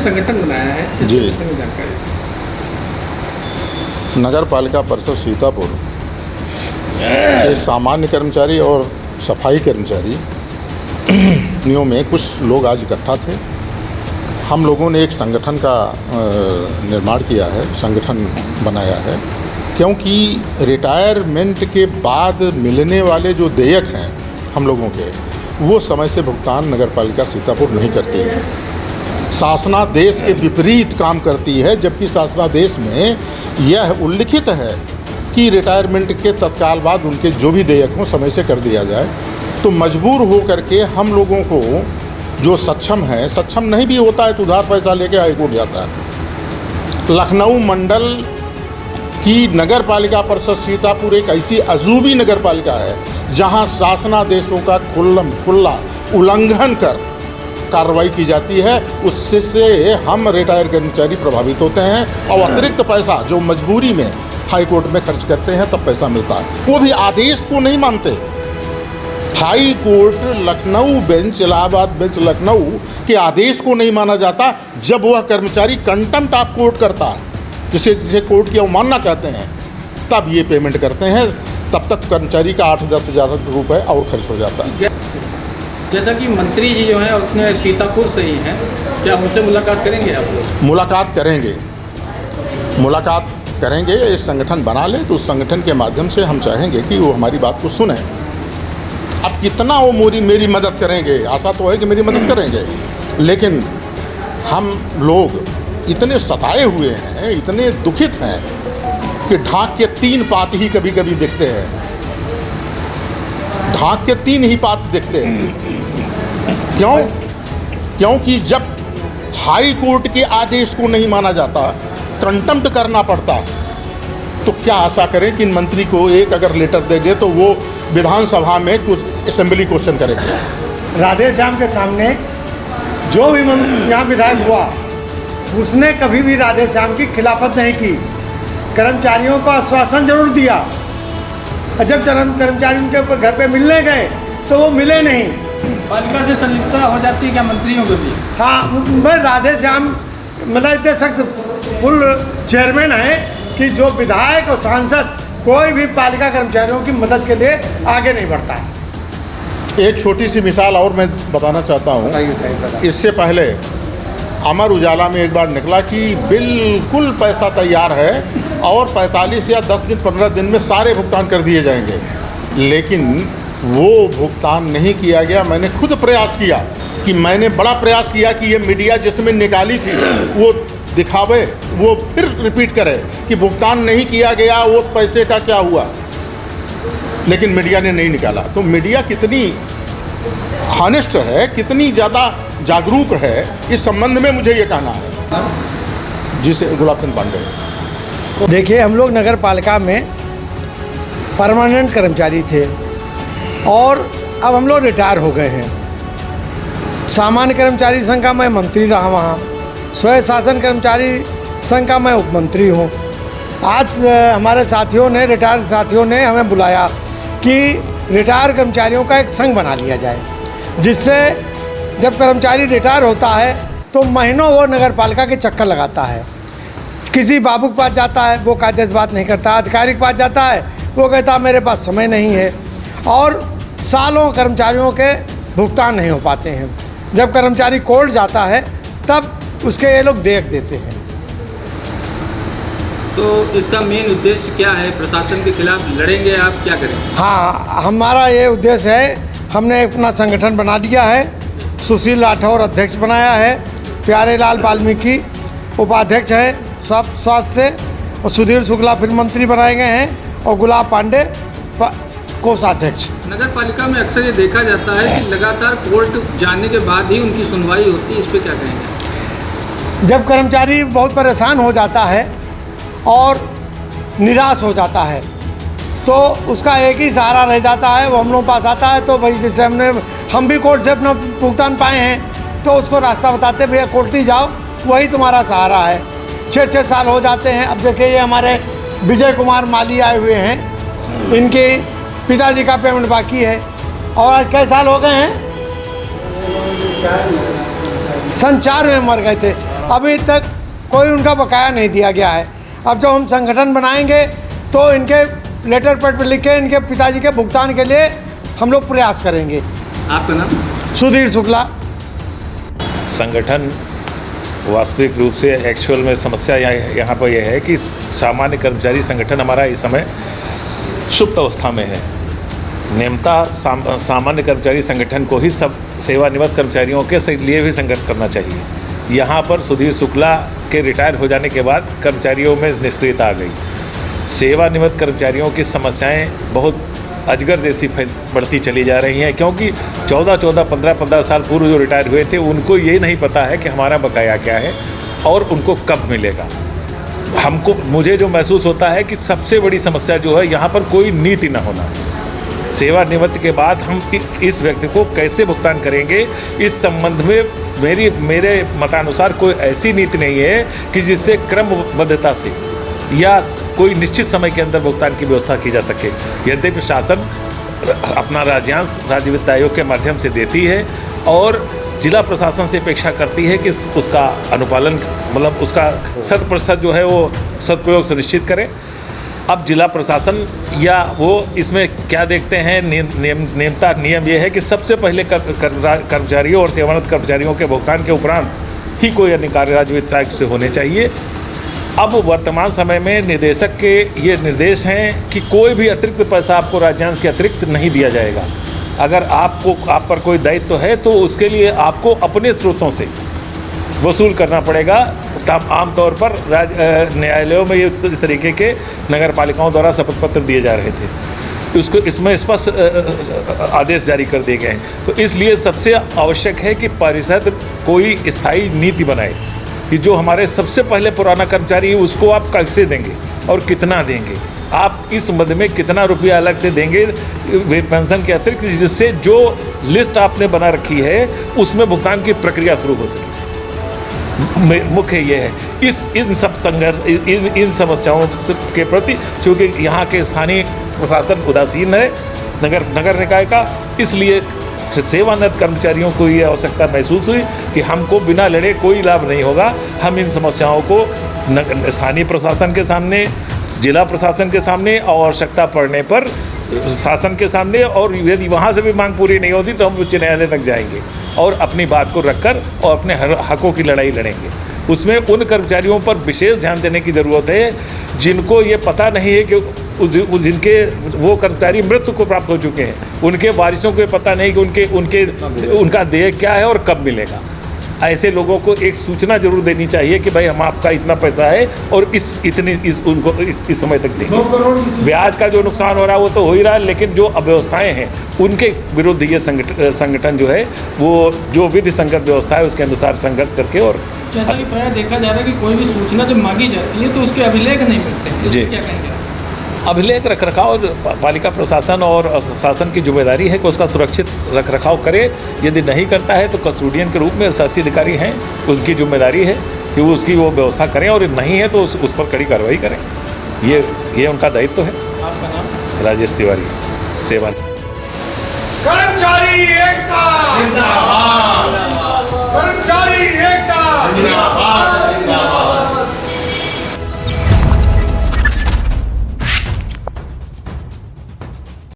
संगठन बनाया है जी। जानकारी। नगर पालिका परिषद सीतापुर के सामान्य कर्मचारी और सफाई कर्मचारियों में कुछ लोग आज इकट्ठा थे। हम लोगों ने एक संगठन का निर्माण किया है, संगठन बनाया है, क्योंकि रिटायरमेंट के बाद मिलने वाले जो देयक हैं हम लोगों के, वो समय से भुगतान नगर पालिका सीतापुर नहीं करती है। शासनादेश के विपरीत काम करती है, जबकि शासनादेश में यह उल्लिखित है कि रिटायरमेंट के तत्काल बाद उनके जो भी देयक हों समय से कर दिया जाए। तो मजबूर हो करके हम लोगों को जो सक्षम है, सक्षम नहीं भी होता है तो उधार पैसा लेके हाईकोर्ट जाता है। लखनऊ मंडल की नगर पालिका परिषद सीतापुर एक ऐसी अजूबी नगर पालिका है जहां शासनादेशों का खुला उल्लंघन कर कार्रवाई की जाती है। उससे हम रिटायर कर्मचारी प्रभावित होते हैं और अतिरिक्त पैसा जो मजबूरी में हाई कोर्ट में खर्च करते हैं तब पैसा मिलता है, वो भी आदेश को नहीं मानते। High court Lucknow bench, Allahabad bench Lucknow के आदेश को नहीं माना जाता। जब वह कर्मचारी कंटेम्प्ट ऑफ कोर्ट करता है, जिसे कोर्ट की अवमानना कहते हैं, तब ये पेमेंट करते हैं। तब तक कर्मचारी का 8-10 हज़ार रुपये और खर्च हो जाता है। जैसा कि मंत्री जी जो हैं उसने सीतापुर से ही हैं, क्या उनसे मुलाकात करेंगे आप लोग? मुलाकात करेंगे। ये संगठन बना ले तो उस संगठन के माध्यम से हम चाहेंगे कि वो हमारी बात को सुने। अब कितना वो मेरी मदद करेंगे, आशा तो है कि मेरी मदद करेंगे, लेकिन हम लोग इतने सताए हुए हैं, इतने दुखित हैं कि ढाक के 3 पात ही कभी कभी दिखते हैं। ढाक के 3 ही पात दिखते हैं। क्योंकि जब हाई कोर्ट के आदेश को नहीं माना जाता, कंटेम्प्ट करना पड़ता, तो क्या आशा करें कि मंत्री को एक अगर लेटर देंगे तो वो विधानसभा में कुछ असेंबली क्वेश्चन करेंगे। राधे श्याम के सामने जो भी यहाँ विधायक हुआ उसने कभी भी राधे श्याम की खिलाफत नहीं की। कर्मचारियों को आश्वासन जरूर दिया, जब कर्मचारी उनके घर पे मिलने गए तो वो मिले नहीं। पालिका से संलिप्तता हो जाती है क्या मंत्रियों को भी? हाँ, मैं राधे श्याम मतलब इतने सख्त फुल चेयरमैन है कि जो विधायक और सांसद कोई भी पालिका कर्मचारियों की मदद के लिए आगे नहीं बढ़ता है। एक छोटी सी मिसाल और मैं बताना चाहता हूँ। इससे पहले अमर उजाला में एक बार निकला कि बिल्कुल पैसा तैयार है और 45 या 10 दिन 15 दिन में सारे भुगतान कर दिए जाएंगे, लेकिन वो भुगतान नहीं किया गया। मैंने खुद प्रयास किया कि मैंने बड़ा प्रयास किया कि ये मीडिया जिसमें निकाली थी वो दिखावे, वो फिर रिपीट करे कि भुगतान नहीं किया गया, उस पैसे का क्या हुआ, लेकिन मीडिया ने नहीं निकाला। तो मीडिया कितनी हॉनेस्ट है, कितनी ज़्यादा जागरूक है, इस संबंध में मुझे ये कहना है। जिसे गुलाब चंद पांडे। देखिए, हम लोग नगर पालिका में परमानेंट कर्मचारी थे और अब हम लोग रिटायर हो गए हैं। सामान्य कर्मचारी संघ का मैं मंत्री रहा वहाँ, स्वयं शासन कर्मचारी संघ का मैं उप मंत्री हूँ। आज हमारे साथियों ने, रिटायर साथियों ने हमें बुलाया कि रिटायर कर्मचारियों का एक संघ बना लिया जाए, जिससे जब कर्मचारी रिटायर होता है तो महीनों वो नगर पालिका के चक्कर लगाता है। किसी बाबू के पास जाता है, वो कायदे से बात नहीं करता, अधिकारी के पास जाता है, वो कहता मेरे पास समय नहीं है, और सालों कर्मचारियों के भुगतान नहीं हो पाते हैं। जब कर्मचारी कोर्ट जाता है तब उसके ये लोग देख देते हैं। तो इसका मेन उद्देश्य क्या है? प्रशासन के खिलाफ लड़ेंगे आप, क्या करेंगे? हाँ, हमारा ये उद्देश्य है, हमने अपना संगठन बना दिया है। सुशील राठौर अध्यक्ष बनाया है, प्यारेलाल वाल्मीकि उपाध्यक्ष हैं स्वास्थ्य से, और सुधीर शुक्ला फिर मंत्री बनाए गए हैं, और गुलाब पांडे कोषाध्यक्ष। नगर पालिका में अक्सर ये देखा जाता है कि लगातार कोर्ट जाने के बाद ही उनकी सुनवाई होती है, इस पर क्या कहेंगे? जब कर्मचारी बहुत परेशान हो जाता है और निराश हो जाता है तो उसका एक ही सहारा रह जाता है, वो हम लोग पास आता है। तो भाई जैसे हम भी कोर्ट से अपना भुगतान पाए हैं तो उसको रास्ता बताते, भैया कोर्ट ही जाओ, वही तुम्हारा सहारा है। 6-6 साल हो जाते हैं। अब देखिए, ये हमारे विजय कुमार माली आए हुए हैं, इनके पिताजी का पेमेंट बाकी है, और आज कई साल हो गए हैं, सन 4 में मर गए थे। अभी तक कोई उनका बकाया नहीं दिया गया है। अब जब हम संगठन बनाएंगे तो इनके लेटर पैड पर लिख के इनके पिताजी के भुगतान के लिए हम लोग प्रयास करेंगे। आपका नाम? सुधीर शुक्ला। संगठन वास्तविक रूप से एक्चुअल में समस्या यहाँ पर यह है कि सामान्य कर्मचारी संगठन हमारा इस समय सुप्त अवस्था में है। नियमता सामान्य कर्मचारी संगठन को ही सब सेवानिवृत्त कर्मचारियों के लिए भी संघर्ष करना चाहिए। यहाँ पर सुधीर शुक्ला के रिटायर हो जाने के बाद कर्मचारियों में निष्क्रियता आ गई। सेवानिवृत्त कर्मचारियों की समस्याएं बहुत अजगर जैसी बढ़ती चली जा रही हैं, क्योंकि 15 साल पूर्व जो रिटायर हुए थे उनको ये नहीं पता है कि हमारा बकाया क्या है और उनको कब मिलेगा। मुझे जो महसूस होता है कि सबसे बड़ी समस्या जो है यहाँ पर कोई नीति न होना। सेवानिवृत्ति के बाद हम इस व्यक्ति को कैसे भुगतान करेंगे, इस संबंध में मेरे मतानुसार कोई ऐसी नीति नहीं है कि जिससे क्रमबद्धता से या कोई निश्चित समय के अंदर भुगतान की व्यवस्था की जा सके। यद्यपि शासन अपना राज्यांश राज्य वित्त आयोग के माध्यम से देती है और जिला प्रशासन से अपेक्षा करती है कि उसका अनुपालन मतलब उसका 100% जो है वो सदुपयोग सुनिश्चित करें। अब जिला प्रशासन या वो इसमें क्या देखते हैं, नियम ये है कि सबसे पहले कर्मचारियों और सेवानिवृत्त कर्मचारियों के भुगतान के उपरांत ही कोई अन्य कार्य राज्य वित्त आयोग से होने चाहिए। अब वर्तमान समय में निदेशक के ये निर्देश हैं कि कोई भी अतिरिक्त पैसा आपको राज्यांश के अतिरिक्त नहीं दिया जाएगा। अगर आप पर कोई दायित्व है तो उसके लिए आपको अपने स्रोतों से वसूल करना पड़ेगा। तब आमतौर पर न्यायालयों में इस तरीके के नगर पालिकाओं द्वारा शपथ पत्र दिए जा रहे थे, उसको इसमें स्पष्ट आदेश जारी कर दिए गए हैं। तो इसलिए सबसे आवश्यक है कि परिषद कोई स्थायी नीति बनाए कि जो हमारे सबसे पहले पुराना कर्मचारी है उसको आप कैसे देंगे और कितना देंगे, आप इस मद में कितना रुपया अलग से देंगे पेंशन के अतिरिक्त, जिससे जो लिस्ट आपने बना रखी है उसमें भुगतान की प्रक्रिया शुरू हो सके। मुख्य ये है इन सब संघर्ष इन समस्याओं के प्रति, चूँकि यहाँ के स्थानीय प्रशासन उदासीन है नगर निकाय का, इसलिए सेवानिवृत्त कर्मचारियों को ये आवश्यकता महसूस हुई कि हमको बिना लड़े कोई लाभ नहीं होगा। हम इन समस्याओं को स्थानीय प्रशासन के सामने, जिला प्रशासन के सामने और आवश्यकता पड़ने पर शासन के सामने, और यदि वहाँ से भी मांग पूरी नहीं होती तो हम उच्च न्यायालय तक जाएंगे और अपनी बात को रखकर और अपने हकों की लड़ाई लड़ेंगे। उसमें उन कर्मचारियों पर विशेष ध्यान देने की ज़रूरत है जिनको ये पता नहीं है कि जिनके वो कर्मचारी मृत्यु को प्राप्त हो चुके हैं, उनके वारिसों को पता नहीं कि उनका देय क्या है और कब मिलेगा। ऐसे लोगों को एक सूचना जरूर देनी चाहिए कि भाई हम आपका इतना पैसा है और उनको इस समय तक देंगे। ब्याज का जो नुकसान हो रहा है वो तो हो ही रहा है, लेकिन जो अव्यवस्थाएं हैं उनके विरुद्ध ये संगठन जो है वो जो विधि संगत व्यवस्था है उसके अनुसार संघर्ष करके। और जैसा कि प्रायः देखा जा रहा है कि कोई भी सूचना जब मांगी जाती है तो उसके अभिलेख नहीं मिलते, जी क्या कहेंगे? अभिलेख रखरखाव पालिका प्रशासन और शासन की जिम्मेदारी है कि उसका सुरक्षित रखरखाव करे। यदि नहीं करता है तो कस्टोडियन के रूप में शासी अधिकारी हैं, उनकी जिम्मेदारी है कि वो उसकी वो व्यवस्था करें, और नहीं है तो उस पर कड़ी कार्रवाई करें। ये उनका दायित्व है। आपका नाम? राजेश तिवारी, सेवा। कर्मचारी एकता जिंदाबाद।